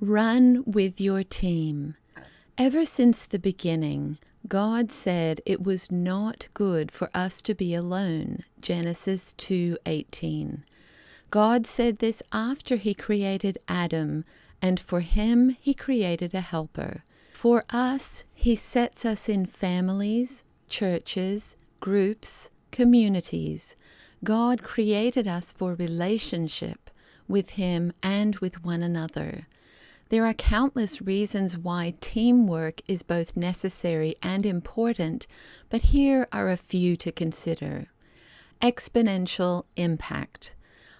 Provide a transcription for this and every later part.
Run with your team. Ever since the beginning, God said it was not good for us to be alone. Genesis 2:18. God said this after he created Adam, and for him he created a helper. For us, he sets us in families, churches, groups, communities. God created us for relationship with him and with one another. There are countless reasons why teamwork is both necessary and important, but here are a few to consider. Exponential impact.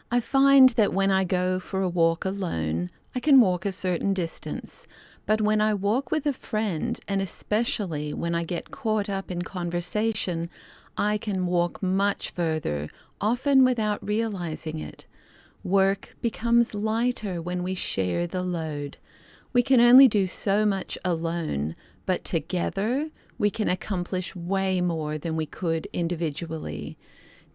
I find that when I go for a walk alone, I can walk a certain distance, but when I walk with a friend, and especially when I get caught up in conversation, I can walk much further, often without realizing it. Work becomes lighter when we share the load. We can only do so much alone, but together we can accomplish way more than we could individually.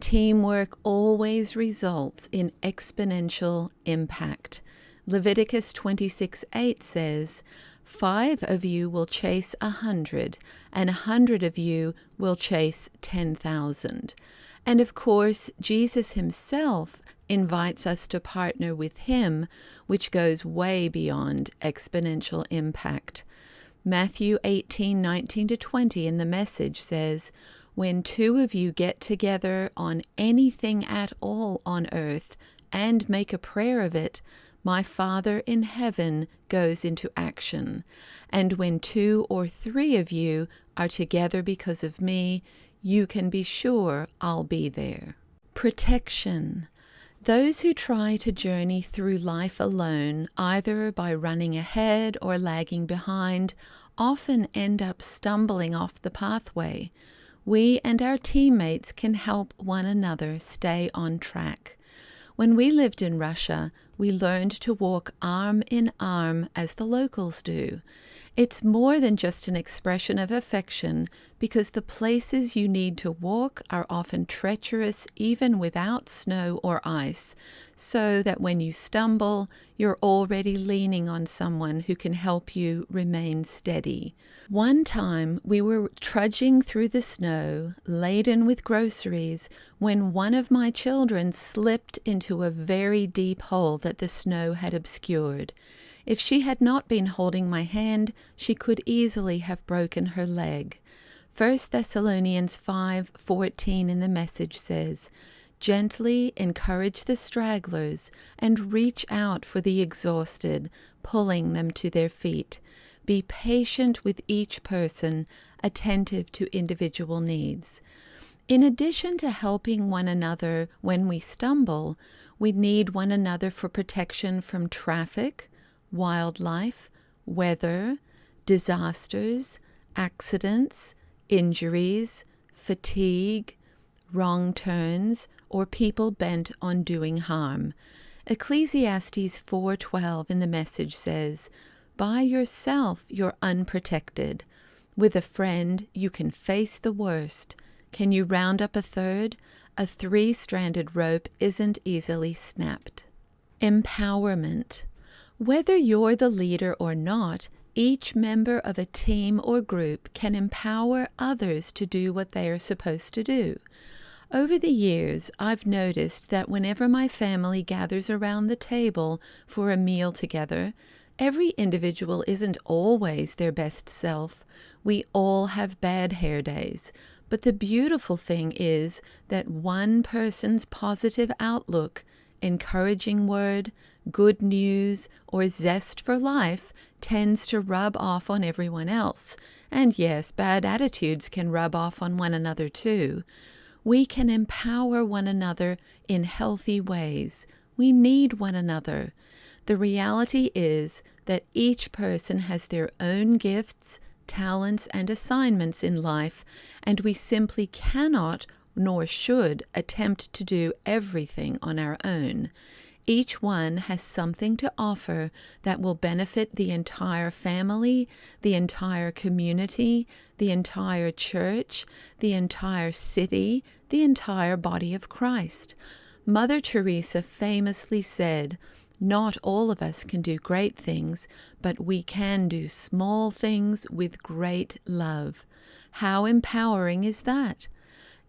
Teamwork always results in exponential impact. Leviticus 26:8 says, 5 of you will chase 100, and 100 of you will chase 10,000. And of course, Jesus himself invites us to partner with him, which goes way beyond exponential impact. Matthew 18:19-20 in the Message says, when 2 of you get together on anything at all on earth and make a prayer of it, my Father in heaven goes into action. And when 2 or 3 of you are together because of me, you can be sure I'll be there. Protection. Those who try to journey through life alone, either by running ahead or lagging behind, often end up stumbling off the pathway. We and our teammates can help one another stay on track. When we lived in Russia, we learned to walk arm in arm as the locals do. It's more than just an expression of affection, because the places you need to walk are often treacherous even without snow or ice, so that when you stumble, you're already leaning on someone who can help you remain steady. One time we were trudging through the snow, laden with groceries, when one of my children slipped into a very deep hole that the snow had obscured. If she had not been holding my hand, she could easily have broken her leg. 1 Thessalonians 5:14 in the Message says, gently encourage the stragglers and reach out for the exhausted, pulling them to their feet. Be patient with each person, attentive to individual needs. In addition to helping one another when we stumble, we need one another for protection from traffic, wildlife, weather, disasters, accidents, injuries, fatigue, wrong turns, or people bent on doing harm. Ecclesiastes 4:12 in the Message says, by yourself you're unprotected. With a friend you can face the worst. Can you round up a third? A 3-stranded rope isn't easily snapped. Empowerment. Whether you're the leader or not, each member of a team or group can empower others to do what they are supposed to do. Over the years, I've noticed that whenever my family gathers around the table for a meal together, every individual isn't always their best self. We all have bad hair days. But the beautiful thing is that one person's positive outlook, encouraging word, good news, or zest for life tends to rub off on everyone else. And yes, bad attitudes can rub off on one another too. We can empower one another in healthy ways. We need one another. The reality is that each person has their own gifts, talents, and assignments in life, and we simply cannot nor should attempt to do everything on our own. Each one has something to offer that will benefit the entire family, the entire community, the entire church, the entire city, the entire body of Christ. Mother Teresa famously said, Not all of us can do great things, but we can do small things with great love. How empowering is that?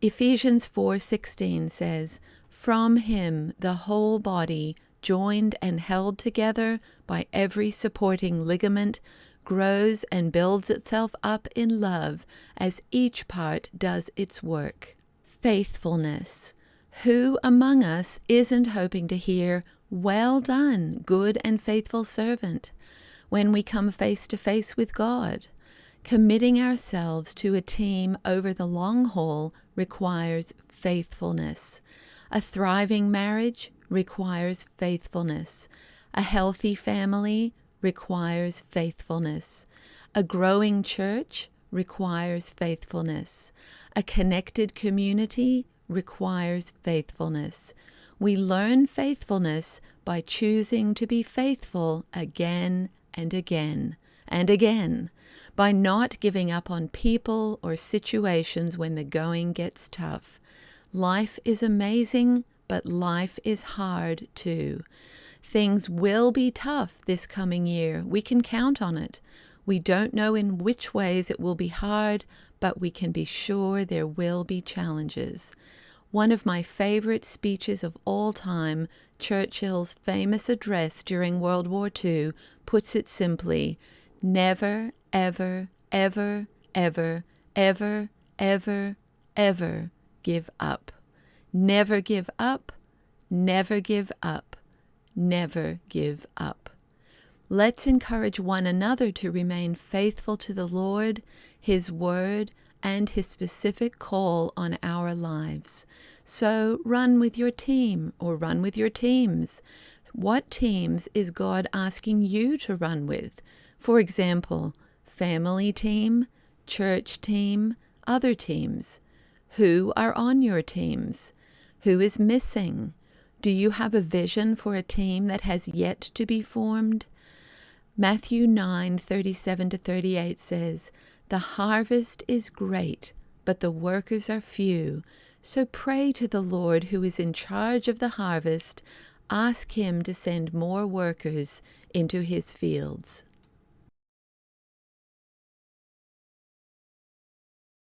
Ephesians 4:16 says, "From him the whole body, joined and held together by every supporting ligament, grows and builds itself up in love as each part does its work." Faithfulness. Who among us isn't hoping to hear, "Well done, good and faithful servant," when we come face to face with God? Committing ourselves to a team over the long haul requires faithfulness. A thriving marriage requires faithfulness. A healthy family requires faithfulness. A growing church requires faithfulness. A connected community requires faithfulness. We learn faithfulness by choosing to be faithful again and again and again, by not giving up on people or situations when the going gets tough. Life is amazing, but life is hard too. Things will be tough this coming year. We can count on it. We don't know in which ways it will be hard, but we can be sure there will be challenges. One of my favorite speeches of all time, Churchill's famous address during World War II, puts it simply: never, ever, ever, ever, ever, ever, ever give up. Never give up, never give up, never give up. Let's encourage one another to remain faithful to the Lord, His Word, and His specific call on our lives. So run with your team or run with your teams. What teams is God asking you to run with? For example, family team, church team, other teams. Who are on your teams? Who is missing? Do you have a vision for a team that has yet to be formed? Matthew 9:37-38 says, "The harvest is great, but the workers are few. So pray to the Lord who is in charge of the harvest. Ask Him to send more workers into His fields."